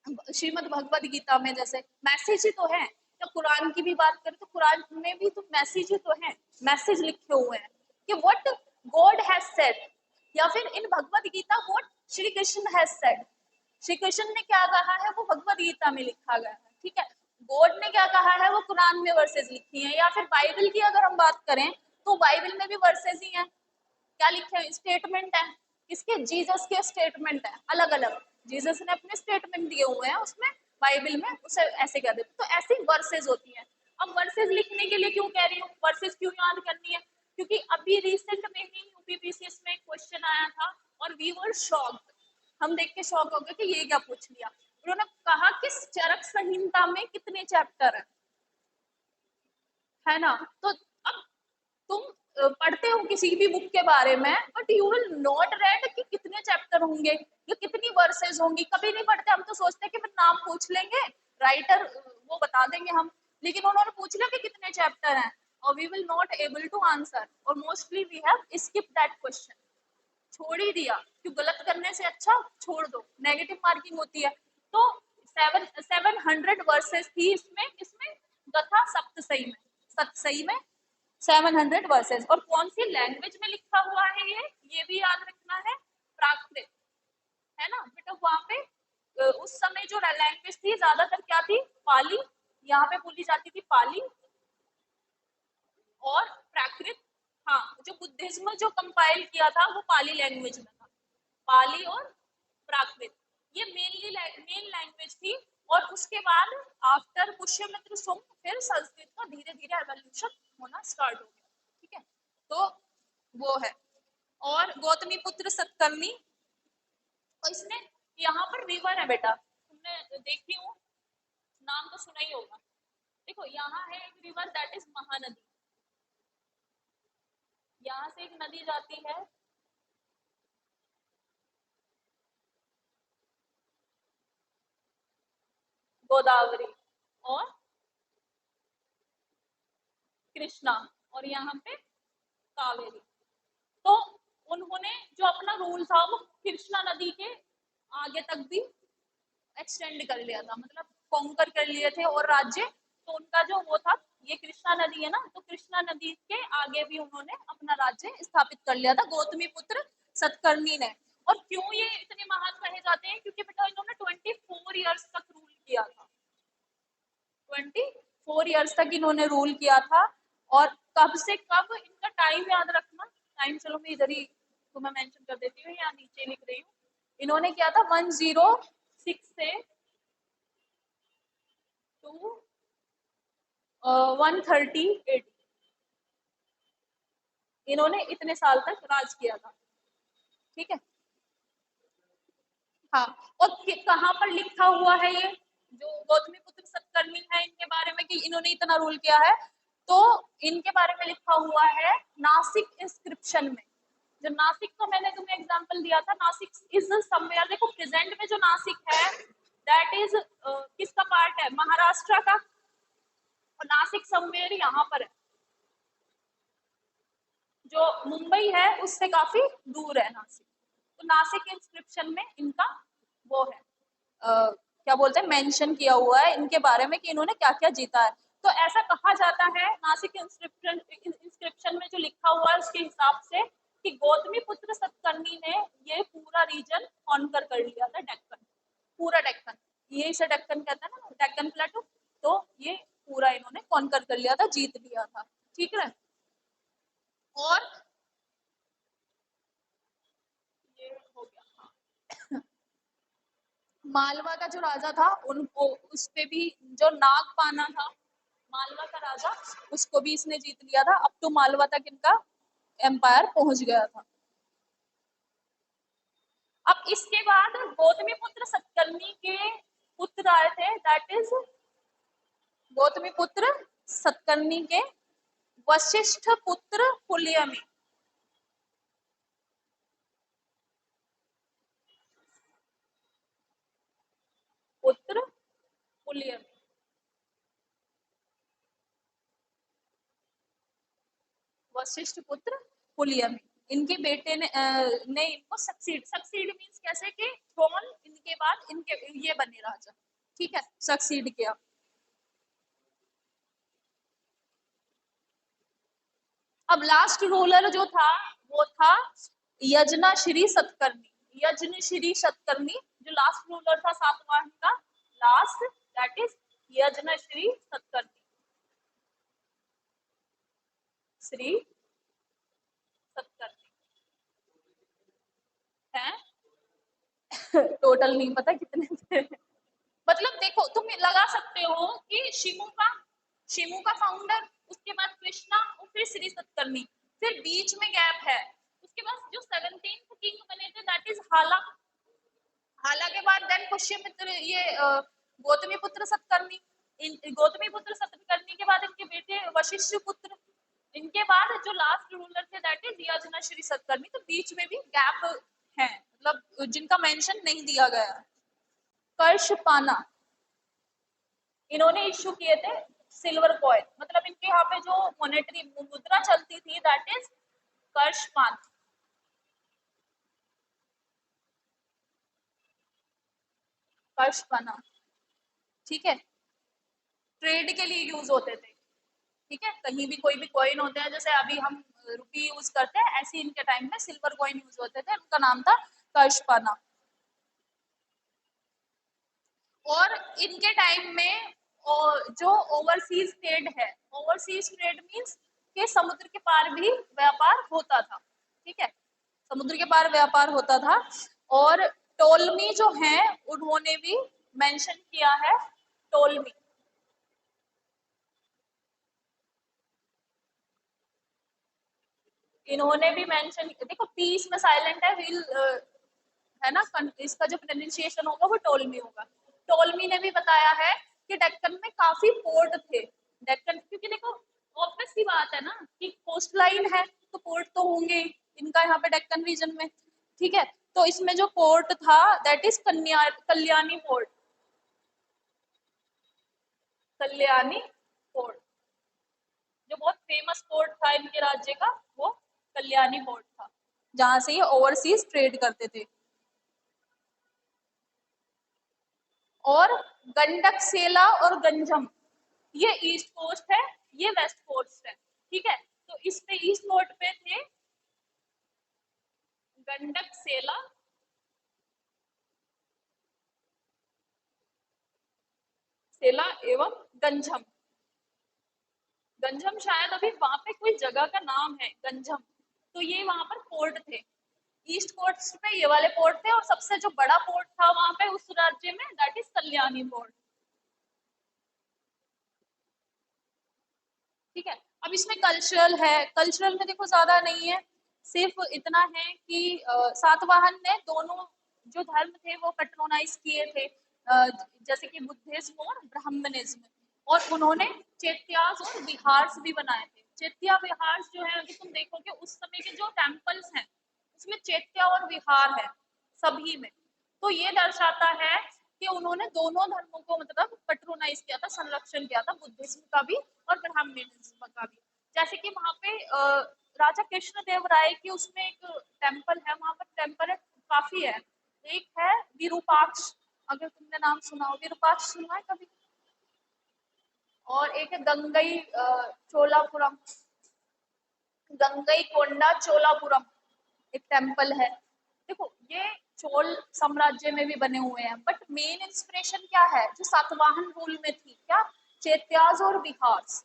श्रीमद् भगवद गीता में जैसे मैसेज ही तो है। तो कुरान की भी बात करें तो कुरान में भी तो मैसेज ही तो है, मैसेज लिखे हुए हैं कि व्हाट गॉड हैज सेड, या फिर in Bhagavad Gita what Shri Krishna has said. Shri Krishna ने क्या कहा है वो भगवद गीता में लिखा गया है। ठीक है, गॉड ने क्या कहा है वो कुरान में वर्सेज लिखी है। या फिर बाइबल की अगर हम बात करें तो बाइबल में भी वर्सेज ही हैं। क्या लिखे हैं? स्टेटमेंट है, किसके? जीसस के स्टेटमेंट है, अलग अलग जीसस ने अपने स्टेटमेंट दिए हुए हैं उसमें, बाइबल में उसे ऐसे कह देते। तो ऐसी वर्सेज होती है। अब वर्सेज लिखने के लिए क्यों कह रही हूँ, वर्सेज क्यों याद करनी है? क्योंकि अभी रिसेंट में ही यूपीपीसीएस में एक क्वेश्चन आया था और वी वर शॉक्ड, हम देख के शॉक हो गए कि ये क्या पूछ लिया। उन्होंने कहा कि चरक संहिता में कितने चैप्टर है ना? तो अब तुम पढ़ते हो किसी भी बुक के बारे में, but you will not red कि कितने चैप्टर होंगे या कितनी वर्सेस होंगी, कभी नहीं पढ़ते। हम तो सोचते हैं कि फिर नाम पूछ लेंगे, राइटर वो बता देंगे हम, लेकिन उन्होंने पूछ लिया कि कितने चैप्टर हैं, और we will not able to answer, और mostly we have skip that question, छोड़ ही दिया। क्यों? गलत करने से अच्छा छोड़ दो, नेगेटिव मार्किंग होती है। तो 700 वर्सेस थी इसमें, इसमें कथा सप्तसई में, सप्तसई में 700 वर्सेस। और कौन सी लैंग्वेज में लिखा हुआ है ये भी याद रखना है, प्राकृत, है ना बेटा? वहां पे उस समय जो लैंग्वेज थी ज्यादातर क्या थी? पाली, यहाँ पे बोली जाती थी पाली और प्राकृत। हाँ, जो बुद्धिज्म जो कंपाइल किया था वो पाली लैंग्वेज में था, पाली और प्राकृत, ये मेन लैंग्वेज थी। और उसके बाद आफ्टर पुष्यमित्र सुंग फिर संस्कृत का धीरे धीरे एवोल्यूशन होना स्टार्ट हो गया। ठीक है, तो वो है। और गौतमी पुत्र सतकर्णी, और इसने यहाँ पर रिवर है बेटा, तुमने देखी हूँ, नाम तो सुना ही होगा। देखो यहाँ है एक रिवर दैट इज महानदी, यहाँ से एक नदी जाती है गोदावरी और कृष्णा, और यहाँ पे कावेरी। तो उन्होंने जो अपना रूल था वो कृष्णा नदी के आगे तक भी एक्सटेंड कर लिया था, मतलब कॉन्कर कर लिए थे और राज्य। तो उनका जो वो था, ये कृष्णा नदी है ना, तो कृष्णा नदी के आगे भी उन्होंने अपना राज्य स्थापित कर लिया था गौतमी पुत्र सतकर्णी ने। और क्यों ये इतने महान कहे जाते हैं, क्योंकि बेटा इन्होंने 24 ईयर्स तक रूल किया था। 24 ईयर्स तक इन्होंने रूल किया था। और कब से कब, इनका टाइम याद रखना, टाइम चलो मैं इधर ही तुम्हें मेंशन कर देती हूँ, यहाँ नीचे लिख रही हूँ। इन्होंने किया था 106 से टू 130 AD, इन्होंने इतने साल तक राज किया था। ठीक है, हाँ। और कहाँ पर लिखा हुआ है ये जो गौतमी पुत्र सतकर्णी है इनके बारे में कि इन्होंने इतना रूल किया है? तो इनके बारे में लिखा हुआ है नासिक इंस्क्रिप्शन में। जो नासिक का मैंने तुम्हें एग्जांपल दिया था, नासिक इज समवेयर, देखो प्रेजेंट में जो नासिक है दैट इज किसका पार्ट है, महाराष्ट्र का, और नासिक समवेयर यहाँ पर है, जो मुंबई है उससे काफी दूर है नासिक। तो नासिक इंस्क्रिप्शन में इनका वो है क्या बोलते हैं, मेंशन किया हुआ है इनके बारे में कि इन्होंने क्या क्या जीता है। तो ऐसा कहा जाता है नासिक इंस्क्रिप्शन में जो लिखा हुआ है उसके हिसाब से कि गौतमी पुत्र सतकर्णी ने ये पूरा रीजन कॉन्कर कर लिया था, डेक्कन, पूरा डेक्कन, ये इसे डेक्कन कहते हैं ना, डेक्कन प्लेटू। तो ये पूरा इन्होंने कॉन्कर कर लिया था, जीत लिया था। ठीक है, और ये हो गया। हाँ। मालवा का जो राजा था उनको, उस पे भी जो नागपाना था मालवा का राजा, उसको भी इसने जीत लिया था। अप टू मालवा तक इनका एम्पायर पहुंच गया था। अब इसके बाद गौतमी पुत्र सतकर्णी के पुत्र आए थे, दैट इज गौतमी पुत्र सतकर्णी के वशिष्ठ पुत्र पुलियमी। पुत्र पुलियमी, वशिष्ठ पुत्र पुलियमी, इनके बेटे ने इनको सक्सीड मींस कैसे कि थ्रोन इनके बाद इनके ये बने राजा। ठीक है, सक्सीड किया। अब लास्ट रूलर जो था वो था यजना श्री सतकर्णी। यज्ञ श्री सतकर्णी जो लास्ट रूलर था सातवाहन का, लास्ट, दैट इज यज्ञ श्री सतकर्णी। श्री सतकर्णी है। टोटल नहीं पता कितने थे। मतलब देखो तुम लगा सकते हो कि शिमू का फाउंडर, उसके बाद कृष्णा और फिर श्री सतकर्णी, फिर बीच में गैप है। उसके बाद जो 17th किंग बने थे दैट इज हाला। हाला के बाद देन पुष्यमित्र, ये गौतमी पुत्र सतकर्णी। गौतमी पुत्र सतकर्णी के बाद इनके बेटे वशिष्ठ पुत्र। इनके बाद जो लास्ट रूलर थे दैट इज यजना श्री सतकर्णी। तो बीच में भी गैप है, मतलब जिनका मेंशन नहीं दिया गया। कर्षपाना, इन्होंने इश्यू किए थे सिल्वर कॉइन, मतलब इनके यहाँ पे जो मॉनेटरी मुद्रा चलती थी दैट इज कर्षपान। कर्षपाना, ठीक है, ट्रेड के लिए यूज होते थे। ठीक है, कहीं भी कोई भी कॉइन होते हैं, जैसे अभी हम रुपी यूज करते हैं, ऐसे इनके टाइम में सिल्वर कॉइन यूज होते थे, उनका नाम था कर्षपाना। और इनके टाइम में जो ओवरसीज ट्रेड है, ओवरसीज ट्रेड मींस के समुद्र के पार भी व्यापार होता था। ठीक है, समुद्र के पार व्यापार होता था। और टोलमी जो है उन्होंने भी मेंशन किया है टोलमी। इन्होंने भी मेंशन, देखो पी इसमें साइलेंट है, विल है ना, इसका जो प्रोनाउंसिएशन होगा वो टोलमी होगा। टोलमी ने भी बताया है कि डेक्कन में काफी पोर्ट थे। डेक्कन, क्योंकि देखो ऑब्वियस सी बात है ना कि कोस्ट लाइन है तो पोर्ट तो होंगे इनका यहाँ पे डेक्कन रीजन में, ठीक है। तो इसमें जो पोर्ट था that is Kalyani port, Kalyani port, जो बहुत फेमस पोर्ट था इनके राज्य का, वो कल्याणी पोर्ट था, जहां से ये ओवरसीज ट्रेड करते थे। और गंडक सेला और गंजम, ये ईस्ट कोस्ट है, ये वेस्ट कोस्ट है, ठीक है। तो इस पे ईस्ट कोस्ट पे थे गंडक सेला सेला एवं गंजम। गंजम शायद अभी वहां पे कोई जगह का नाम है गंजम, तो ये वहां पर पोर्ट थे। ईस्ट कोस्ट पे ये वाले पोर्ट थे, और सबसे जो बड़ा पोर्ट था वहां पे उस राज्य में दैट इज कल्याणी पोर्ट, ठीक है। अब इसमें कल्चरल है, कल्चरल में देखो ज्यादा नहीं है, सिर्फ इतना है कि सातवाहन ने दोनों जो धर्म थे वो पेट्रोनाइज किए थे, जैसे कि बुद्धिज्म और ब्राह्मणिज्म, और उन्होंने चैत्यास और विहार्स भी बनाए थे। चैत्या विहार्स जो है, अभी तुम देखोगे उस समय के जो टेम्पल्स हैं उसमें चैत्या और विहार है सभी में। तो ये दर्शाता है कि उन्होंने दोनों धर्मों को मतलब पेट्रोनाइज किया था, संरक्षण किया था, बुद्धिज्म का भी और ब्राह्मणिज्म का भी। जैसे कि वहां पे राजा कृष्ण देव राय की उसमें एक टेम्पल है, वहां पर टेम्पल है काफी है। एक है विरूपाक्ष, अगर तुमने नाम सुना हो, विरूपाक्ष सुना है कभी? और एक है गंगई चोलापुरम, गंगई कोंडा चोलापुरम एक टेम्पल है। देखो ये चोल साम्राज्य में भी बने हुए हैं, बट मेन इंस्पिरेशन क्या है जो सातवाहन रूल में थी, क्या? चैत्याज और विहार्स।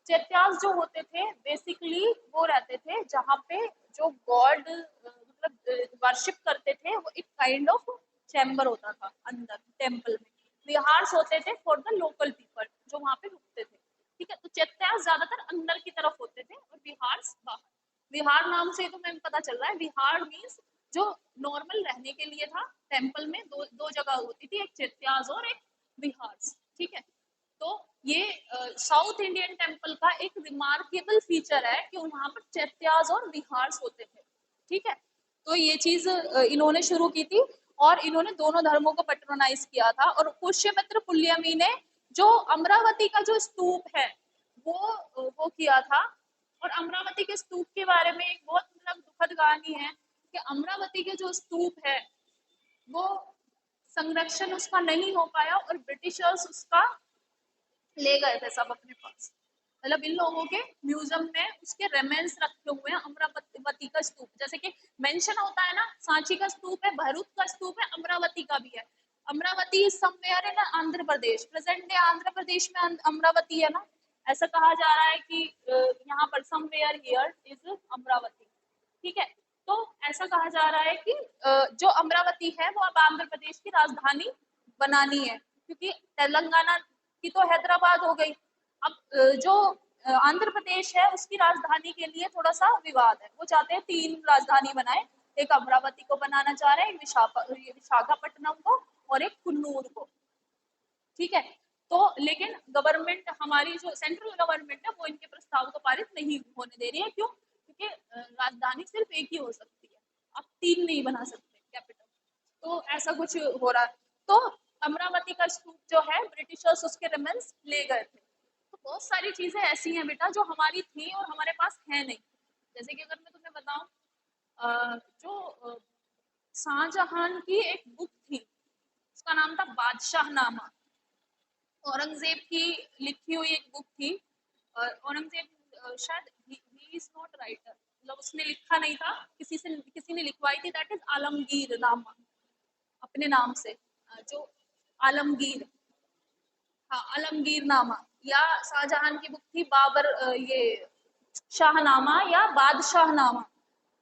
चैत्याज जो होते थे बेसिकली वो रहते थे जहाँ पे जो गॉड मतलब वर्शिप करते थे, वो एक काइंड ऑफ चैम्बर होता था अंदर टेम्पल में। विहार्स होते थे फॉर द लोकल पीपल जो वहां पे रुकते थे, ठीक है। तो चैत्याज ज्यादातर अंदर की तरफ होते थे और विहार्स बाहर। विहार नाम से तो मैंने पता चल रहा है, विहार मीन्स जो नॉर्मल रहने के लिए था, टेम्पल में दो दो जगह होती थी, एक चैत्याज और एक विहार, ठीक है। तो ये साउथ इंडियन टेम्पल का एक रिमार्केबल फीचर है कि वहां पर चैत्याज और विहार्स होते थे, ठीक है। तो ये चीज इन्होंने शुरू की थी, और इन्होंने दोनों धर्मों को पेट्रोनाइज किया था। और पुष्यमित्र पुल्यमी ने जो अमरावती का जो स्तूप है वो किया था। और अमरावती के स्तूप के बारे में एक बहुत मतलब दुखद कहानी है कि अमरावती के जो स्तूप है वो संरक्षण उसका नहीं हो पाया, और ब्रिटिशर्स उसका ले गए थे सब अपने पास। मतलब इन लोगों के म्यूजियम में उसके रेमेन्स रखे हुए हैं, अमरावती का स्तूप, जैसे कि मेंशन होता है ना, सांची का स्तूप है, भरूच का स्तूप है, अमरावती का भी है। Amaravati is somewhere in Andhra Pradesh, present day Andhra Pradesh में अमरावती है ना, ऐसा कहा जा रहा है कि यहाँ पर समवेयर हियर इज अमरावती, ठीक है। तो ऐसा कहा जा रहा है कि जो अमरावती है वो अब आंध्र प्रदेश की राजधानी बनानी है, क्योंकि तेलंगाना की तो हैदराबाद हो गई। अब जो आंध्र प्रदेश है उसकी राजधानी के लिए थोड़ा सा विवाद है, वो चाहते हैं 3 राजधानी बनाए, एक अमरावती को बनाना चाह रहे हैं, एक विशाखापट्टनम को, और एक कुन्नूर को, ठीक है। तो लेकिन गवर्नमेंट हमारी जो सेंट्रल गवर्नमेंट है वो इनके प्रस्ताव को पारित नहीं होने दे रही है, क्यों? क्योंकि राजधानी सिर्फ एक ही हो सकती है, आप 3 नहीं बना सकते कैपिटल। तो ऐसा कुछ हो रहा है। तो अमरावती का स्तूप जो है ब्रिटिशर्स उसके रिमेन्स ले गए थे। तो बहुत सारी चीजें ऐसी हैं बेटा जो हमारी थी और हमारे पास है नहीं। जैसे कि अगर मैं तुम्हें बताऊं, जो शाहजहां की एक बुक थी, उसका नाम था बादशाहनामा, औरंगजेब की लिखी हुई एक बुक थी। औरंगजेब शायद ही इज नॉट राइटर, मतलब उसने लिखा नहीं था, किसी ने लिखवाई थी, दैट इज आलमगीर नामा, अपने नाम से जो आलमगीर, हाँ आलमगीर नामा, या शाहजहां की बुक थी बाबर, ये शाहनामा या बादशाहनामा,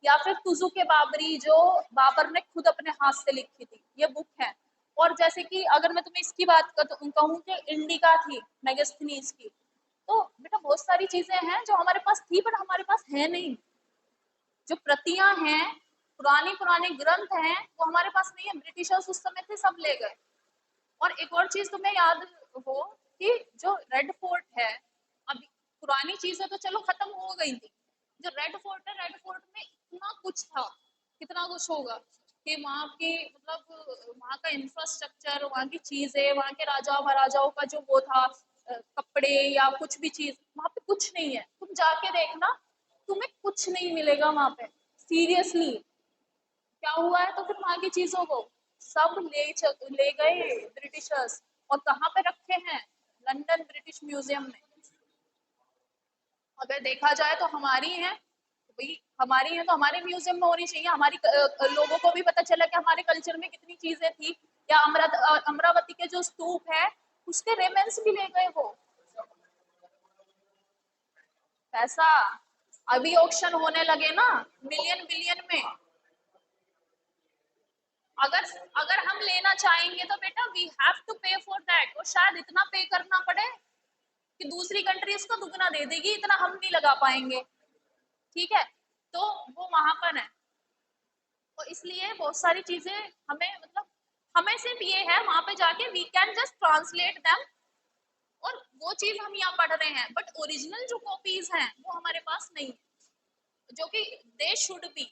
या फिर तुजुक बाबरी जो बाबर ने खुद अपने हाथ से लिखी थी, ये बुक है। और जैसे कि अगर मैं तुम्हें इसकी बात कहूँ कि इंडिका थी मेगास्थनीज की, तो बेटा बहुत सारी चीजें हैं जो हमारे पास थी पर हमारे पास है नहीं। जो प्रतियां हैं, पुराने पुराने ग्रंथ हैं, वो हमारे पास नहीं है। ब्रिटिशर्स उस समय थे, सब ले गए। और एक और चीज तुम्हें याद हो कि जो रेड फोर्ट है, अभी पुरानी चीजें तो चलो खत्म हो गई थी, जो रेड फोर्ट है, रेड फोर्ट में इतना कुछ था, कितना कुछ होगा कि वहाँ की मतलब वहाँ का इंफ्रास्ट्रक्चर, वहाँ की चीजें, वहाँ के राजा महाराजाओं का जो वो था, कपड़े या कुछ भी चीज, वहाँ पे कुछ नहीं है। तुम जाके देखना, तुम्हें कुछ नहीं मिलेगा वहाँ पे, सीरियसली। क्या हुआ है तो फिर वहां की चीजों को सब ले गए ब्रिटिशर्स। और कहाँ पे रखे हैं? लंदन ब्रिटिश म्यूजियम में। अगर देखा जाए तो हमारी है, तो भाई हमारी है तो हमारे म्यूजियम में होनी चाहिए। हमारी लोगों को भी पता चला कि हमारे कल्चर में कितनी चीजें थी। या अमरावती के जो स्तूप है, उसके रेमेंस भी ले गए वो। पैसा अभी ऑक्शन होने लगे ना, मिलियन बिलियन में। अगर अगर हम लेना चाहेंगे तो बेटा वी हैव टू पे फॉर दैट, और शायद इतना पे करना पड़े कि दूसरी कंट्री उसको दुगना दे देगी, इतना हम नहीं लगा पाएंगे। ठीक है, तो वो वहां पर है। तो इसलिए बहुत सारी चीजें हमें मतलब, हमें सिर्फ ये है वहां पे जाके we can just translate them, और वो चीज हम यहाँ पढ़ रहे हैं, बट ओरिजिनल जो कॉपीज हैं वो हमारे पास नहीं है, जो कि दे शुड बी।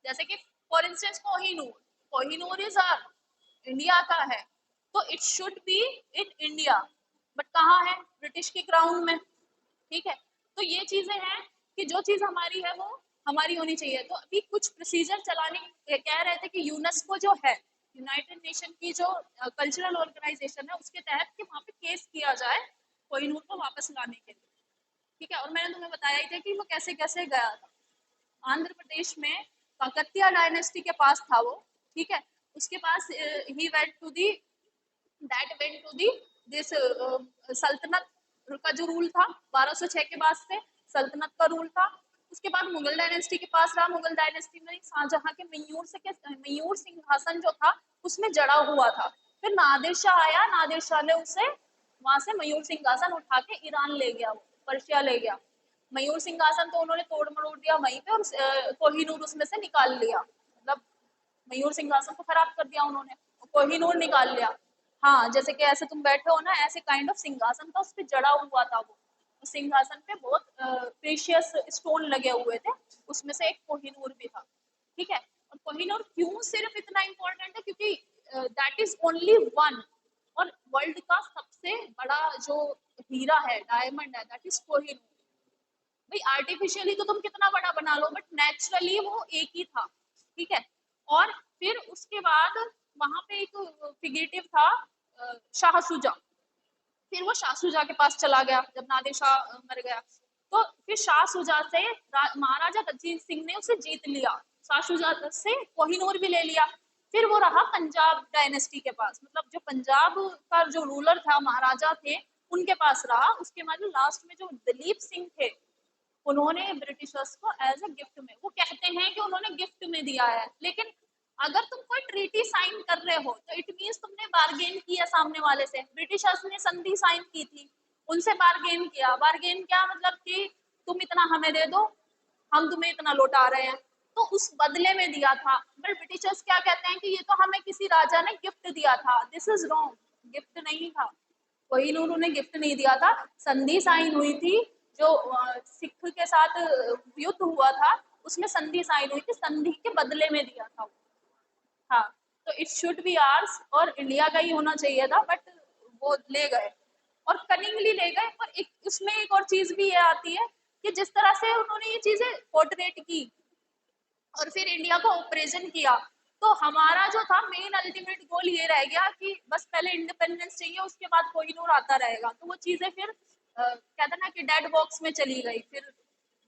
जैसे कि for instance Kohinoor, Kohinoor is India का है, तो it should be in India, but कहाँ है? ब्रिटिश की क्राउन में। ठीक है, तो ये चीजें हैं कि जो चीज हमारी है वो हमारी होनी चाहिए। तो अभी कुछ प्रोसीजर चलाने कह रहे थे कि यूनेस्को जो है, यूनाइटेड नेशन की जो कल्चरल ऑर्गेनाइजेशन है, उसके तहत कि वहां पे केस किया जाए कोहिनूर को वापस लाने के लिए। ठीक है, और मैंने तुम्हें बताया ही था कि वो कैसे कैसे गया था। आंध्र प्रदेश में काकतिया डायनेस्टी के पास था वो। ठीक है, उसके पास he went to the that went to the this सल्तनत का जो रूल था 1206 के बाद से सल्तनत का रूल था। उसके बाद मुगल डायनेस्टी के पास रहा। मुगल डायनेस्टी में शाहजहां के मयूर सिंहासन जो था उसमें जड़ा हुआ था। फिर नादिर शाह आया, नादिर शाह ने उसे वहां से मयूर सिंहासन उठा के ईरान ले गया, वो पर्शिया ले गया। मयूर सिंहासन तो उन्होंने तोड़ मरोड़ दिया वहीं पे, और कोहिनूर उसमें से निकाल लिया। मतलब मयूर सिंहासन को खराब कर दिया उन्होंने, कोहिनूर निकाल लिया। हाँ, जैसे कि ऐसे तुम बैठे हो ना, ऐसे काइंड ऑफ सिंहासन था, उस पे जड़ा हुआ था वो। उस सिंहासन पे बहुत प्रीशियस स्टोन लगे हुए थे, उसमें से एक कोहिनूर भी था। ठीक है, और कोहिनूर क्यों सिर्फ इतना इम्पोर्टेंट है? क्योंकि दैट इज ओनली वन, और वर्ल्ड का सबसे बड़ा जो हीरा है, डायमंड है, दैट इज कोहिनूर। भाई आर्टिफिशियली तो तुम कितना बड़ा बना लो, बट नेचुरली वो एक ही था। ठीक है, और फिर उसके बाद वहां पे एक फिगेटिव था शाह सुजा। फिर वो शाह सुजा के पास चला गया जब नादिर शाह मर गया। तो फिर शाह सुजा से महाराजा रंजीत सिंह ने उसे जीत लिया। शाह सुजा से कोहिनूर भी ले लिया। फिर वो रहा पंजाब डायनेस्टी के पास, मतलब जो पंजाब का जो रूलर था, महाराजा थे, उनके पास रहा। उसके बाद लास्ट में जो दलीप सिंह थे, उन्होंने ब्रिटिशर्स को एज ए गिफ्ट में, वो कहते हैं कि उन्होंने गिफ्ट में दिया है, लेकिन अगर तुम कोई ट्रीटी साइन कर रहे हो तो इट मीन्स तुमने बार्गेन किया सामने वाले से। ब्रिटिशर्स ने संधि साइन की थी, उनसे बार्गेन किया। बार्गेन क्या मतलब कि तुम इतना हमें दे दो, हम तुम्हें इतना लौटा रहे हैं, तो उस बदले में दिया था। बट ब्रिटिशर्स क्या कहते हैं कि ये तो हमें किसी राजा ने गिफ्ट दिया था। दिस इज रॉन्ग, गिफ्ट नहीं था, कोहिनूर उन्हें गिफ्ट नहीं दिया था। संधि साइन हुई थी, जो सिख के साथ युद्ध हुआ था, उसमें संधि साइन हुई थी, संधि के बदले में दिया था वो। हाँ, तो इट शुड बी आर्स, और इंडिया का ही होना चाहिए था, बट वो ले गए और कनिंगली ले गए। पर एक उसमें एक और चीज भी ये आती है कि जिस तरह से उन्होंने ये चीजें पोर्ट्रेट की और फिर इंडिया को ऑपरेशन किया, तो हमारा जो था मेन अल्टीमेट गोल ये रह गया कि बस पहले इंडिपेंडेंस चाहिए, उसके बाद कोहिनूर आता रहेगा। तो वो चीजें फिर कहते ना कि डेड बॉक्स में चली गई, फिर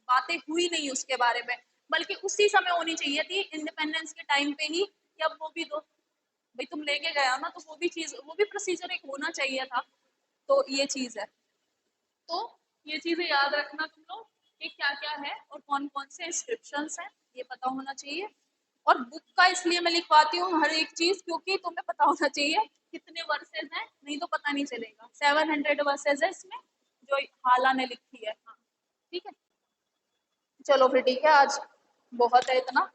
बातें हुई नहीं उसके बारे में। बल्कि उसी समय होनी चाहिए थी, इंडिपेंडेंस के टाइम पे ही, कि अब वो भी दो, भाई तुम लेके गया ना, तो वो भी चीज, वो भी प्रोसीजर एक होना चाहिए था। तो ये चीज है। तो ये चीजें याद रखना तुम लोग कि क्या क्या है और कौन कौन से इंस्क्रिप्शन हैं, ये पता होना चाहिए। और बुक का इसलिए मैं लिखवाती हूँ हर एक चीज, क्योंकि तुम्हें पता होना चाहिए कितने वर्सेस हैं, नहीं तो पता नहीं चलेगा। 700 वर्सेस है इसमें, जो हाला ने लिखी है। हाँ ठीक है, चलो फिर ठीक है, आज बहुत है इतना।